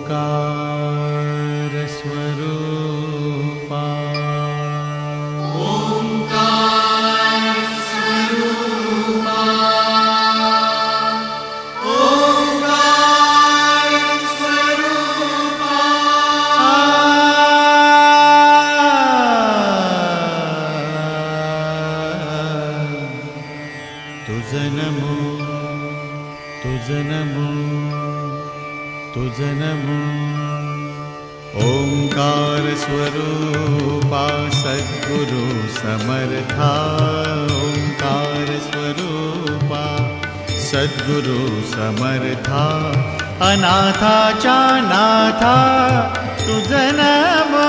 ओंकार स्वरूपा ओंकार स्वरूपा ओंकार स्वरूपा तुझं नमो तुझं नमो तुझं नमो ओंकार स्वरूपा सद्गुरु समर्था ओंकार स्वरूपा सद्गुरु समर्था अनाथाच्या नाथा तुझं नमो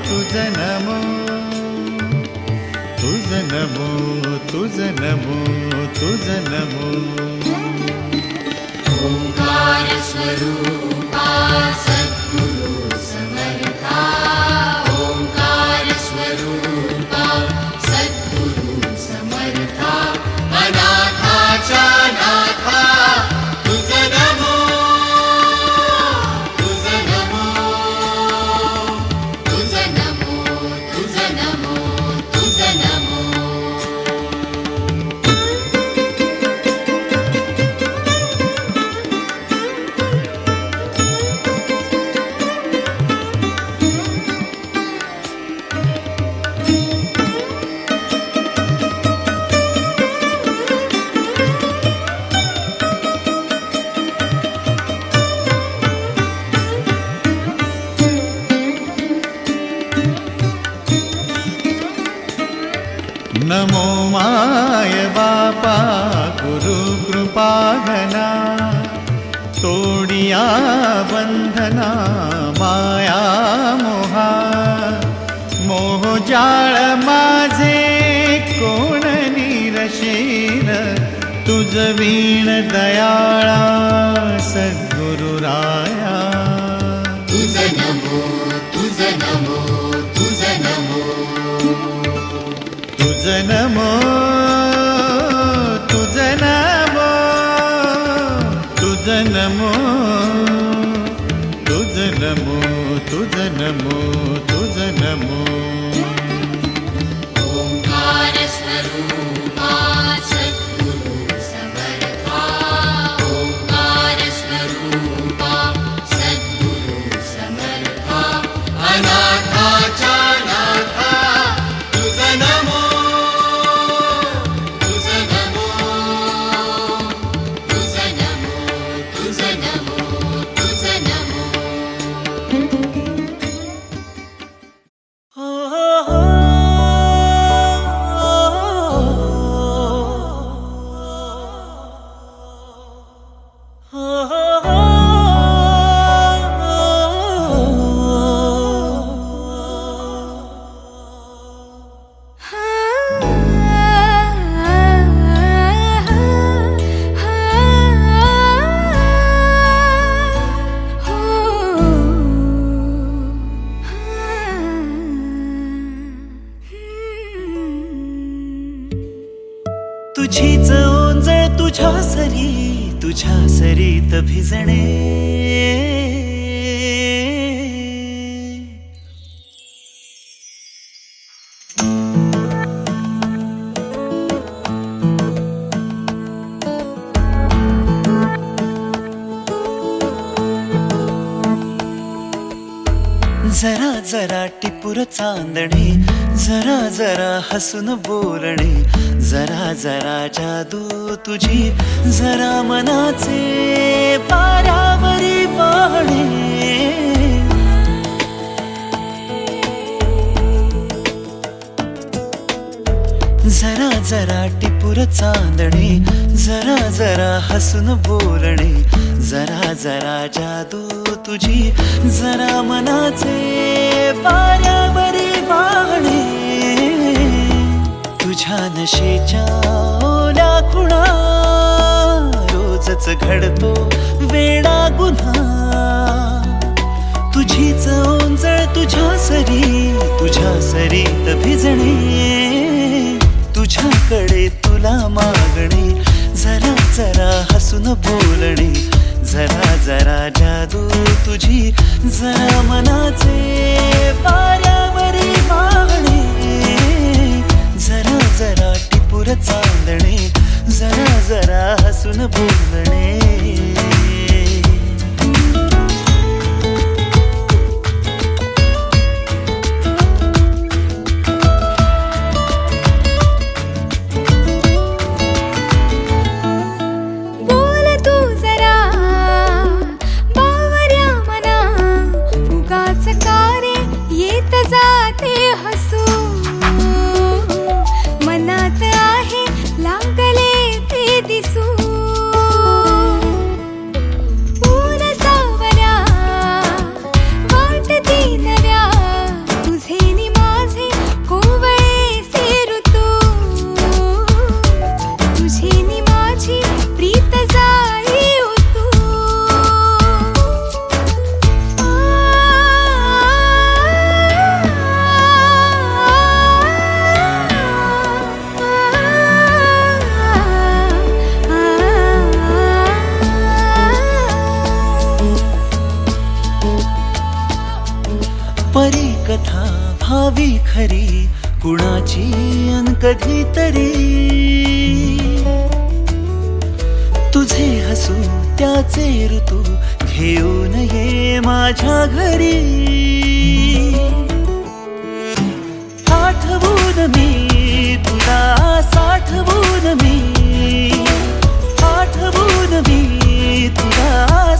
तुझं नमो तुझं नमो तुझं नमो तुझं नमो ओंकार स्वरूपा सद्गुरु समर्था ओंकार स्वरूपा सद्गुरु समर्था अनाथाच्या नाथा तुझं नमो तुझं नमो तुझं नमो तुझं नमो तुझं नमो नमो माय बापा गुरु कृपा घना तोडिया बंधना माया मोहा मोह जाळ माझे कोण निरशीन तुझ वीण दयाळा सद्गुरु राया तुझं नमो तुझं नमो तुझं नमो तुझं नमो तुझं नमो तुझं नमो तुझं नमो तुझं नमो तुझं नमो स्वरूपा सद्गुरु समर्था ओंकार स्वरूपा सद्गुरु समर्था अनाथाच्या नाथा तुझ नमो तुझ नमो तुझ नमो तुझ नमो तुझ नमो तुझीच ओंजळ तुझ्या सरीत भिजणे जरा जरा टिपूर चांदणे जरा जरा हसून बोलणे जरा जरा जादू तुझी जरा मनाचे पारावरी वाहणे जरा जरा टिपूर चांदणे जरा जरा हसून बोलणे जरा जरा जादू तुझी जरा मनाचे पारावरी वाहणे तुझ्या नशेच्या ओल्या खुणा रोजच घडतो वेडा गुन्हा तुझीच ओंजळ तुझ्या सरीत भिजणे तुझ्याकडे तुला मागणे जरा जरा हसून बोलणे जरा जरा जादू तुझी जरा मनाचे पारावरी वाहणे जरा जरा टिपूर चांदणे जरा जरा हसून बोलणे परी कथा भावी खरी कुणाची अन कधीतरी तुझे हसू त्याचे ऋतू घेऊन ये माझ्या घरी आठवून मी तुला साठवून मी आठवून मी तुला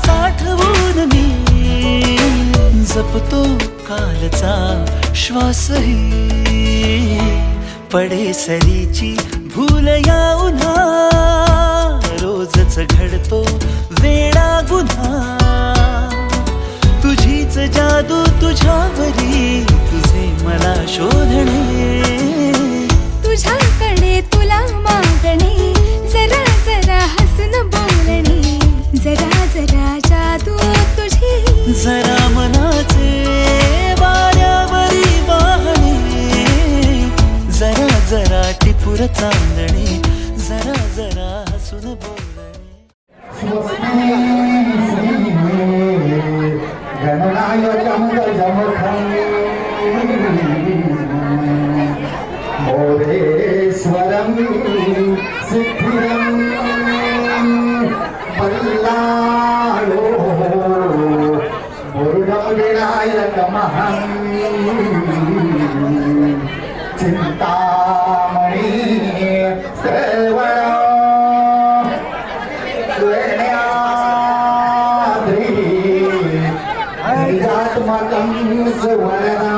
साठवून मी जपतो कालचा श्वासही पडे सरीची भूल या उन्हा रोजच घडतो वेडा गुन्हा तुझीच जादू तुझ्यावरी तुझे मला शोधणे तुझ्याकडे तुला मागणे जरा जरा हसून बोलणे जरा जरा जादू तुझी जरा मनाचे वाऱ्यावरी वाहणे जरा जरा टिपूर चांदणे जरा जरा हसून बोलणे मोरेश्वर चिंतामणी श्रवण स्वर्णाद्री निजात्मकं सुवर्णा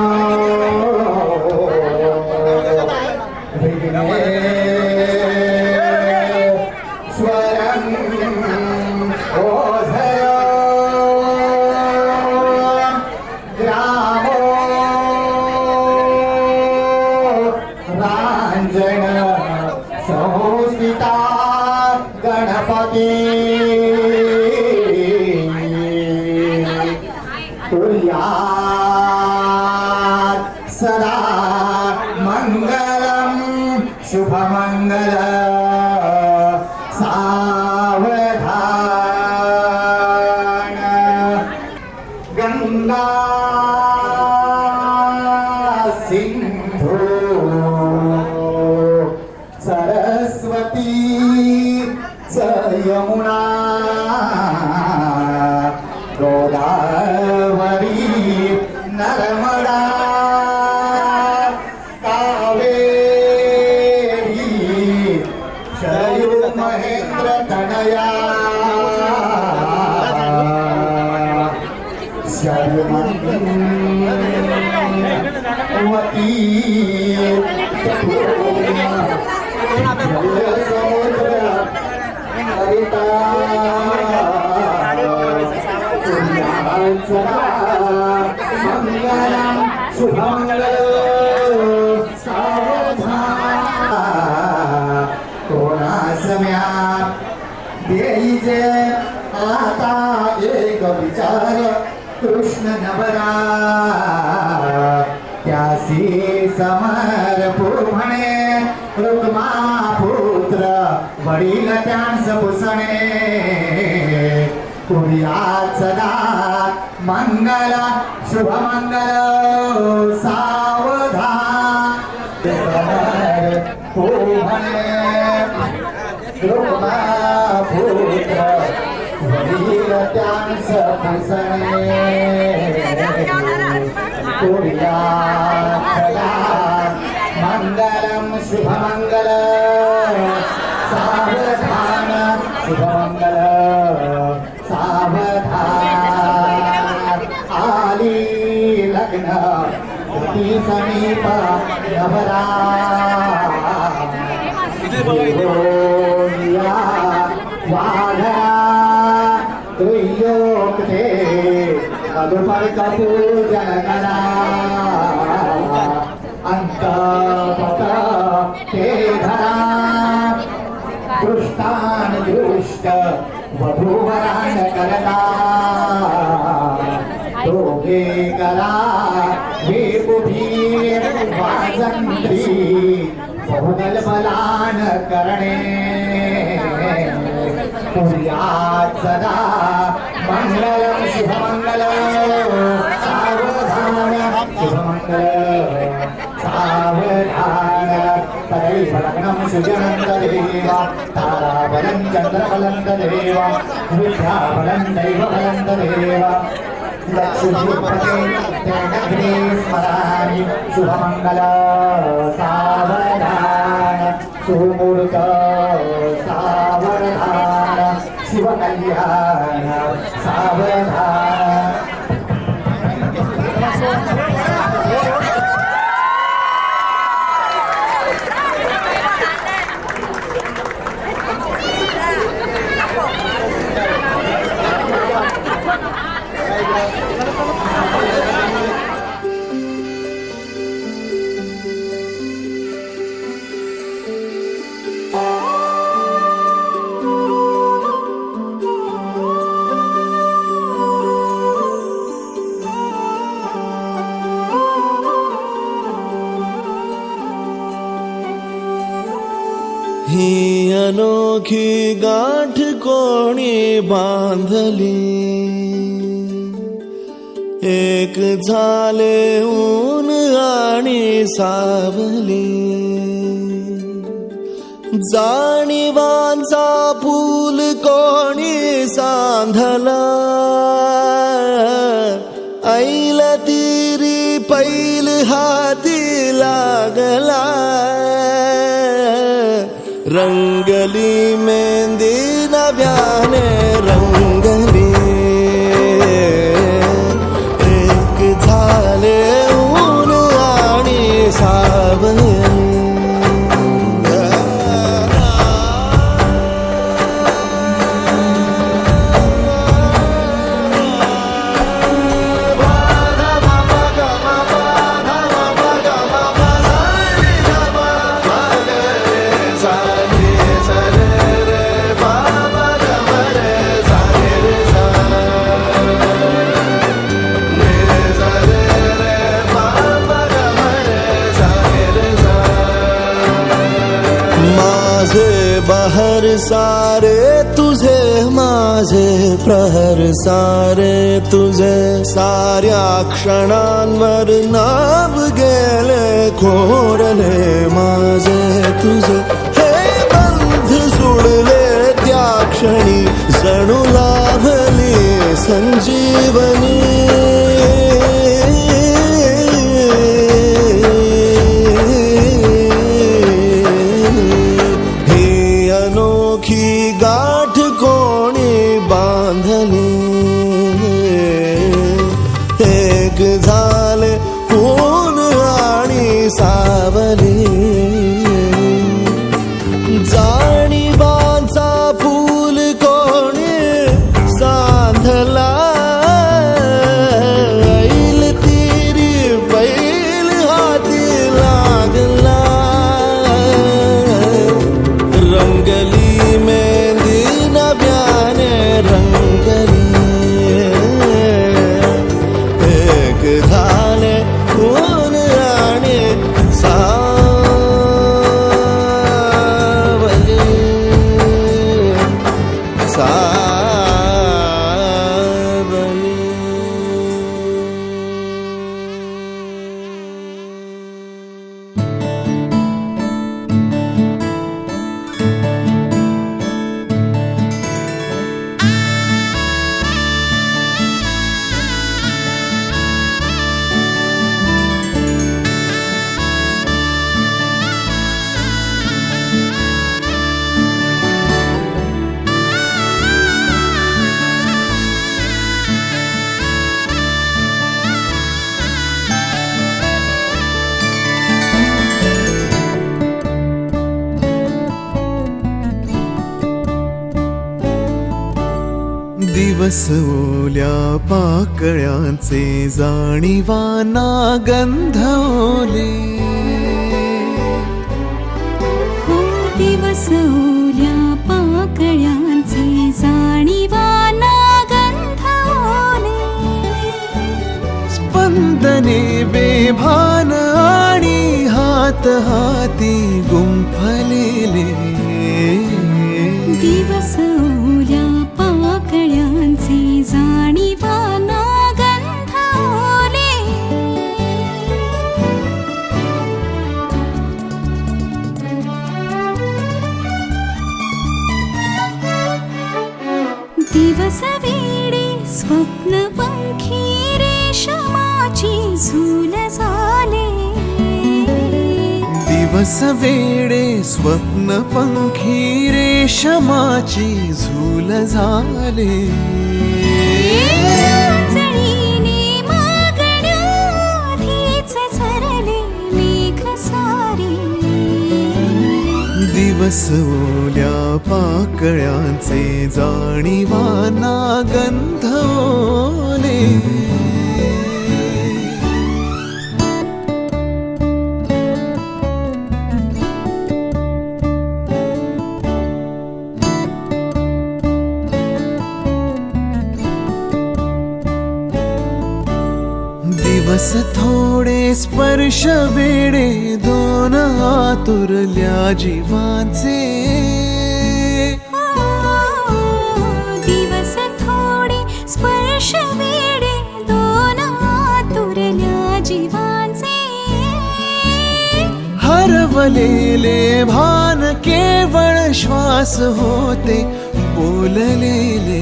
स्वरं ओझयो ग्रामो रांजण संस्थिता गणपती तुर्यात् सदा मंगलम शुभमंगल सावधान गंगा सिंधु सरस्वती च यमुना गोदावरी नर्मदा कावेरी शरयू महेंद्र तनया शर्मती समुद्र हरिता मंगलम शुभमंगल कोणासम्या देईजे आता एक विचार कृष्ण नवरा त्यासी समर्पू म्हणे रुक्मा पुत्र वडील त्यांस पुसणे कुर्यात सदा मंगल शुभमंगल सावधान समर्पू म्हणे रुक्मा पुत्र वडील त्यांस पुसणे कुर्यात सदा मंगलम शुभमंगल सावधान शुभमंगल सावधान आली लग्न ती समीप नवरा वाघा त्रियोक्ते मधुपर्क पूजन करा अंतपत ते धरा दृष्टान दृष्ट वधूवरान करता दोघे करा हे पुढी वाजंत्री बहुदल बलान करणे कुर्यात सदा मंगलम शुभमंगल सावधान शुभमंगल सावधान तदैवलग्नं सुजनन्त देवा ताराबलं चन्द्रबलं तदेव विद्याबलं दैवबलं तदेव लक्ष्मीपते तेनग्ने स्मरामि शुभमंगल सावधान सुमुहूर्त सावधान शिवकल्याण सावधान ही अनोखी गाठ कोणी बांधली एक झाले ऊन आणि सावली जाणीवांचा फूल कोणी सांधला ऐल तिरी पैल हाती लागला रंगली मेहंदी नव्याने रंगली एक झाले ऊन आणि सावली बहर सारे तुझे माझे प्रहर सारे तुझे साऱ्या क्षणांवर नाव गेले खोरले माझे तुझे हे बंध सुडले त्या क्षणी जणू लाभली संजीवनी गाठ कोणी बांधली एक झाले ऊन आणि सावली जाणीवांचा फूल कोणी सांधला ऐल तिरी बैल हाती लागला रंगली मेहंदी नव्याने रंगली एक झाले ऊन आणि सावली सावली दिवस ओल्या पाकळ्यांचे जाणीवाना गंधवले दिवस ओल्या पाकळ्यांचे जाणीवाना गंधवले स्पंदने बेभान आणि हात हाती गुंफलेले दिवस ओल्या पाकळ्यांचे जाणीवाना गंधवले दिवस वेडे स्वप्न पंखी रेशमाची झूल झाले दिवस वेडे स्वप्न पंखी रेशमाची झूल झाले चढीने मागण्याआधीच झरले मेघ सारे दिवस ओल्या पाकळ्यांचे जाणीवाना गंधवले दिवस थोडे स्पर्श वेडे दोन आतुरल्या जीवांचे दिवस थोडे स्पर्श वेडे दोन आतुरल्या जीवांचे हरवलेले भान केवळ श्वास होते बोललेले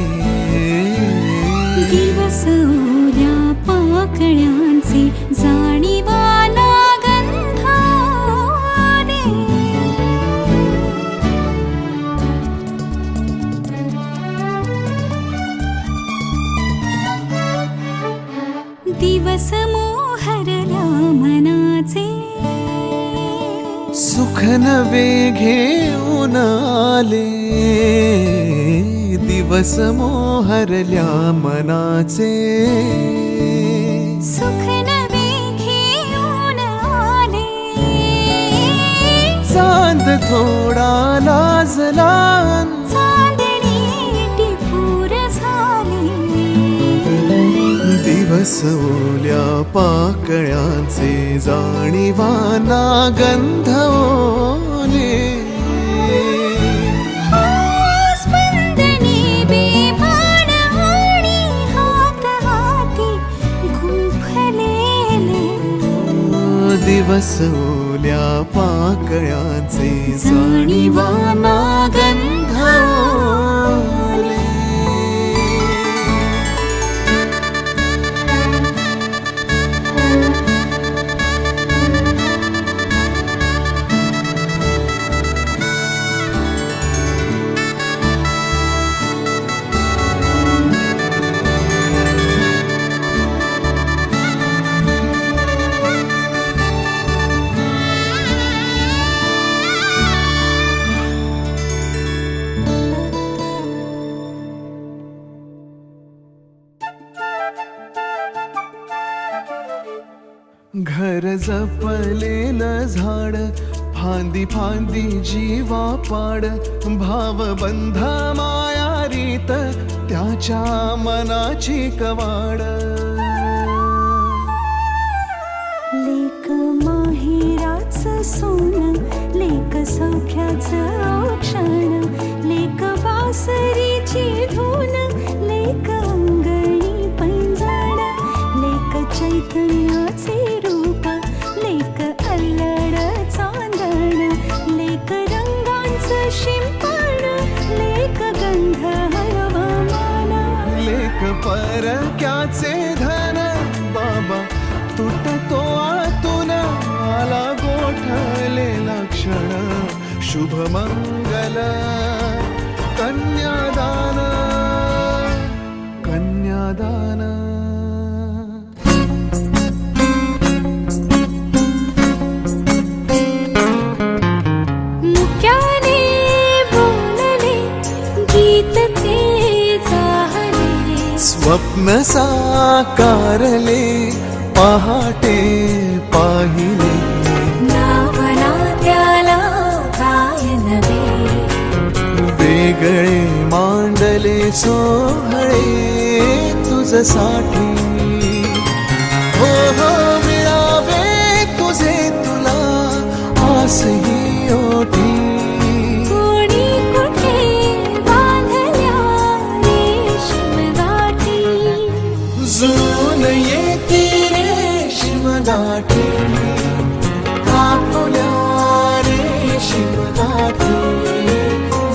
दिवस ओल्या पाकळ्यांचे प्रेमाचे जाणीवाना गंधाने. दिवस मोहरल्या मनाचे सुख नवे घेऊन आले. दिवस मोहरल्या मनाचे सुख नवे घेऊन आले. चांद थोडा लाजला चांदणी टिपूर झाली. दिवस ओल्या पाकळ्यांचे जाणीवाना गंध ओले. स्पंदने बेभान आणि हात हाती गुंफलेले. दिवस ओल्या पाकळ्यांचे जाणीवाना गंध ओले. घर जपलेलं झाड फांदी फांदी जीवा पाड. भावबंध मायारीत त्याच्या मनाची कवाड. लेक माहेराचं सोनं, लेक सौख्याचं औक्षण, लेक बासरीची धून, लेक अंगणी पैंजण, लेक चैतन्याचे रूप, लेक अल्लड चांदण, लेक रंगांचं शिंपण, लेक गंध हवामान, लेक परक्याचे धन. बाबा तुटतो आतून आला गोठलेला क्षण. शुभ मंगल कन्यादान कन्यादान. मुक्याने बोलले गीत ते जाहले. स्वप्न साकारले पहाटे पाहिले. नावना त्याला काय नवे. वेगळे मांडले सोहळे तुझसाठी. हो हो मिळावे तुझे तुला आस ही ओठी. कोणी कुठे बांधल्या रेशीम गाठी. जुळून येती रेशीम गाठी. कापुल्या रेशीम गाठी.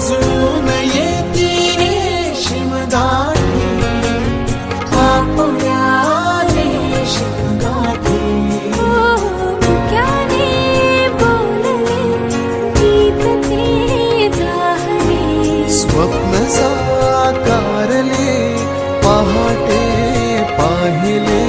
जुळून येती रेशीम गाठी. कापुल्या रेशीम गाठी. मुक्याने बोलले गीत ते जाहले. स्वप्न साकारले पहाटे पाहिले.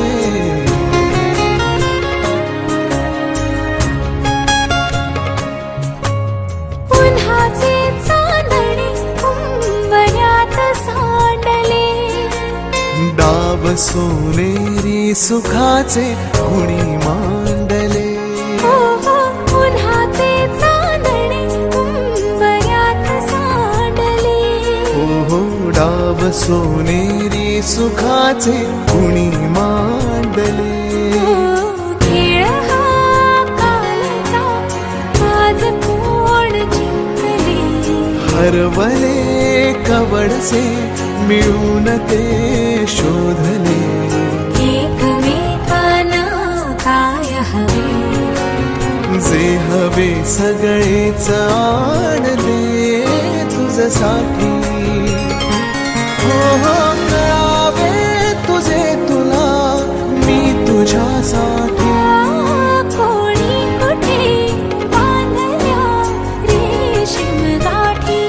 उन्हाचे चांदणे उंबऱ्यात सांडले. डाव सोनेरी सुखाचे कुणी मांडले. हो हो उन्हाचे चांदणे उंबऱ्यात सांडले. हो हो डाव सोनेरी सुखाचे कुणी मांडले. खेळ हा कालचा आज कोण जिंकले. हरवले कवडसे मिळून ते शोधले. एकमेकांना काय हवे. जे हवे सगळेच आणले तुझ्यासाठी. हो हो कळावे तुझे तुला मी तुझ्या तुझ्यासाठी कोणी कुठे बांधल्या रेशीम गाठी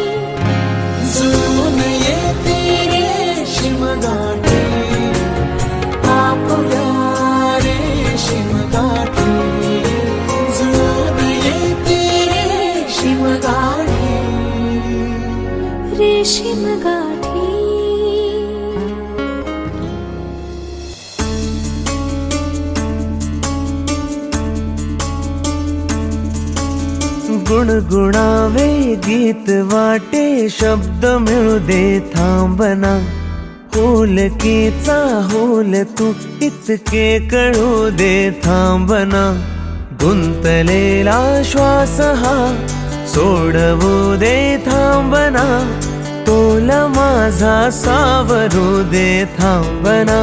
जुळून येते रेशीम गाठी आपल्या रेशीम गाठी जुळून येते रेशीम गाठी रेशीम गाठी गुणगुणावे गीत वाटे शब्द मिळू दे थांबना होलकीचा होल तू इतके कळू दे थांबना गुंतलेला श्वास हा सोडवू दे थांबना तोला माझा सावरू दे थांबना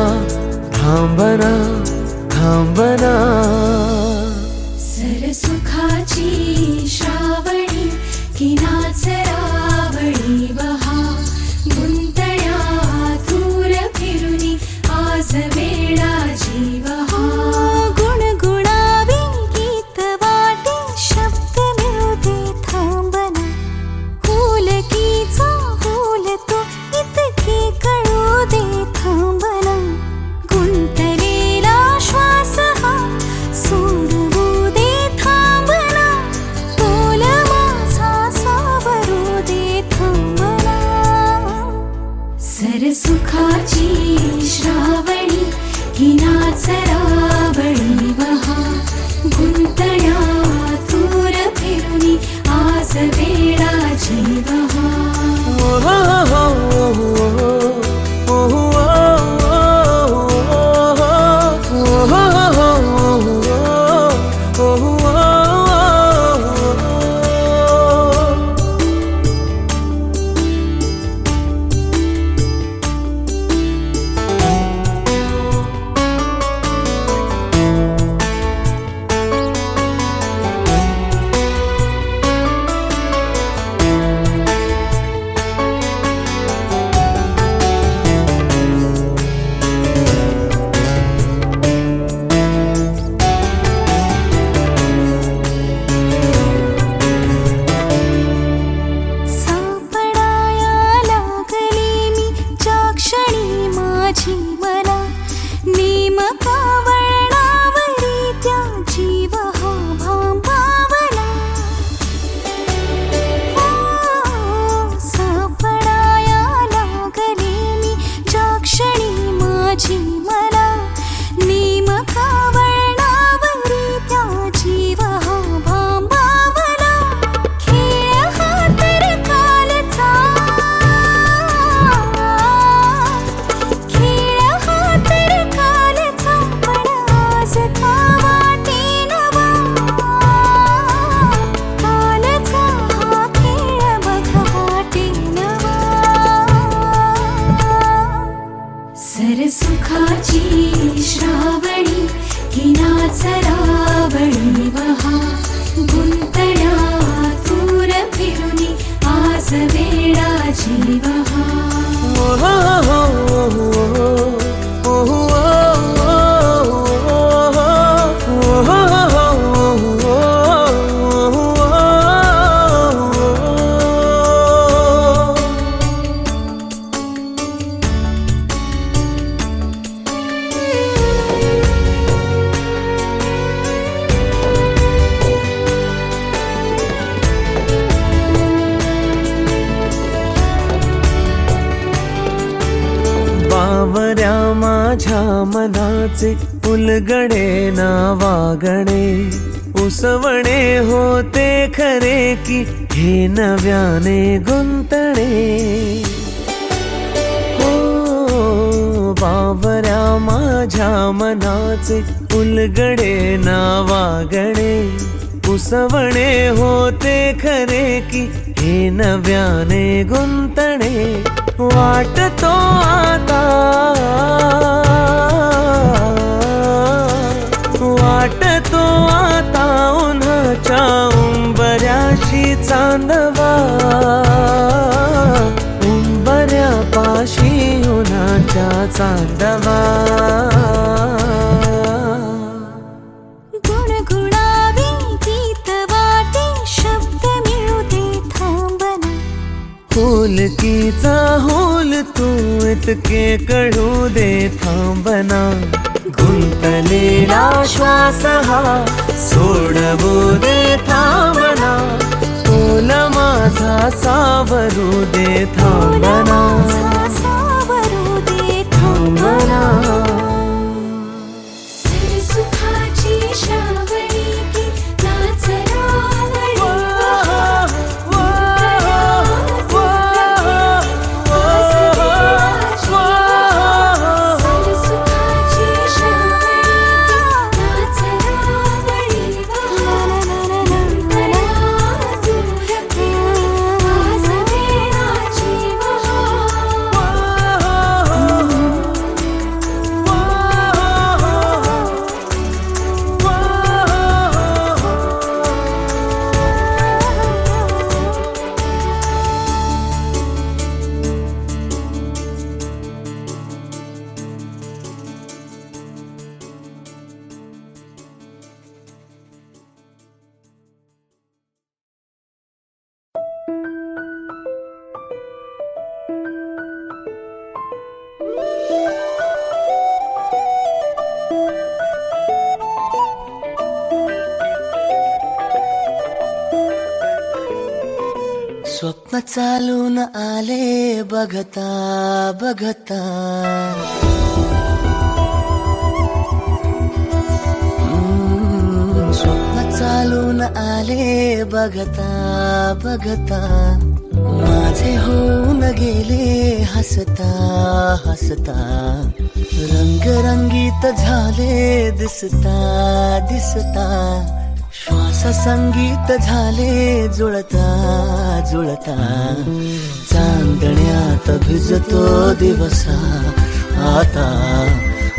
थांबना थांबना सरसुखाची श्रावणी किनाचरावळी बहा गुंतळ्या दूर फिरुनी आज वेळा जीवहा गुणगुणावे गीत वाटे शब्द मिळू दे थांबना होलकीचा होल तो इतके कळू दे थांबना गुंतलेला श्वास हा सोडवू दे थांबना तोला माझा सावरू दे थांबना सरसुखाची श्रावणी किनाचरावळी बहा गुंतळ्या दूर फिरुनी आज वेळा जीवहा सरसुखाची श्रावणी किनाचरावळी बहा गुंतळ्या दूर फिरुनी आज वेळा जीवहा बावऱ्या माझ्या मनाचे उलगडे ना वागणे उसवणे होते खरे की हे नव्याने गुंतणे हो बावऱ्या माझ्या मनाचे उलगडे ना वागणे उसवणे होते खरे की हे नव्याने गुंतणे वाटतो आता वाटतो आता उन्हाच्या उंबऱ्याशी चांदवा उंबऱ्यापाशी उन्हाच्या चांदवा पुलकीचा होल तू इतके कळू दे थांबना गुंतलेला श्वास हा सोडवू दे थांबना तोल माझा सावरू दे थांबना थांबना सुखाची श्रावणी की नाच रावणी सुखाची श्रावणी नाच रावणी स्वप्न चालून आले बघता बघता स्वप्न चालून आले बघता बघता माझे होऊन गेले हसता हसता रंगरंगीत झाले दिसता दिसता श्वास संगीत झाले जुळता जुळता चांदण्यात भिजतो दिवसा आता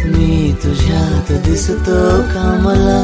मी तुझ्यात दिसतो कामला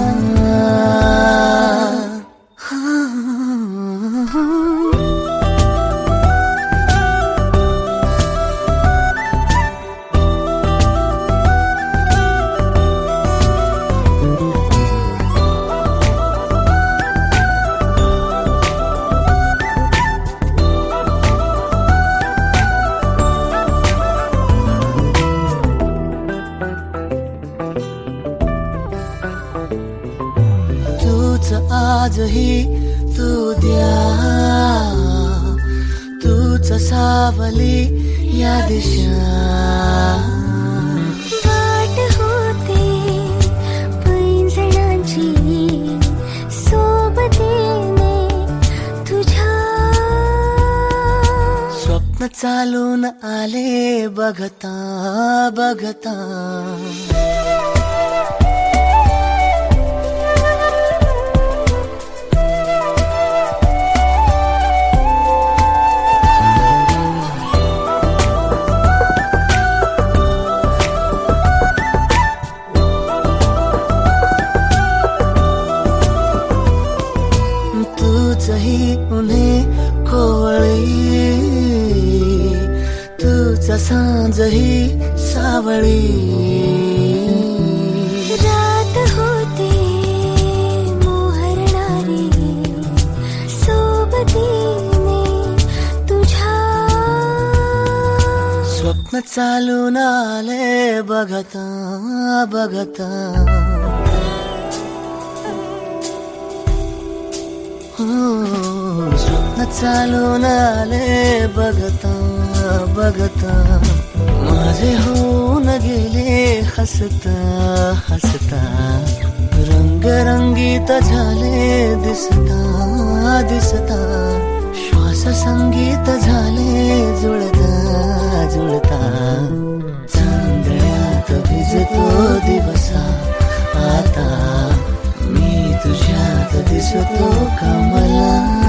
आजही तू द्या तूच सावली या दिशा वाट होते पैंजणांची सोबतीने तुझ्या स्वप्न चालून आले बघता बघता उन्हे कोवळी तुझ सांजही सावळी रात होते मोहरणारी सोबतीने तुझ्या स्वप्न चालून आले बघता बघता स्वप्न चालून आले बघता बघता माझे होऊन गेले हसता हसता रंगरंगीत झाले दिसता दिसता श्वास संगीत झाले जुळता जुळता चांदण्यात भिजतो दिवसा आता मी तुझ्यात दिसतो कमला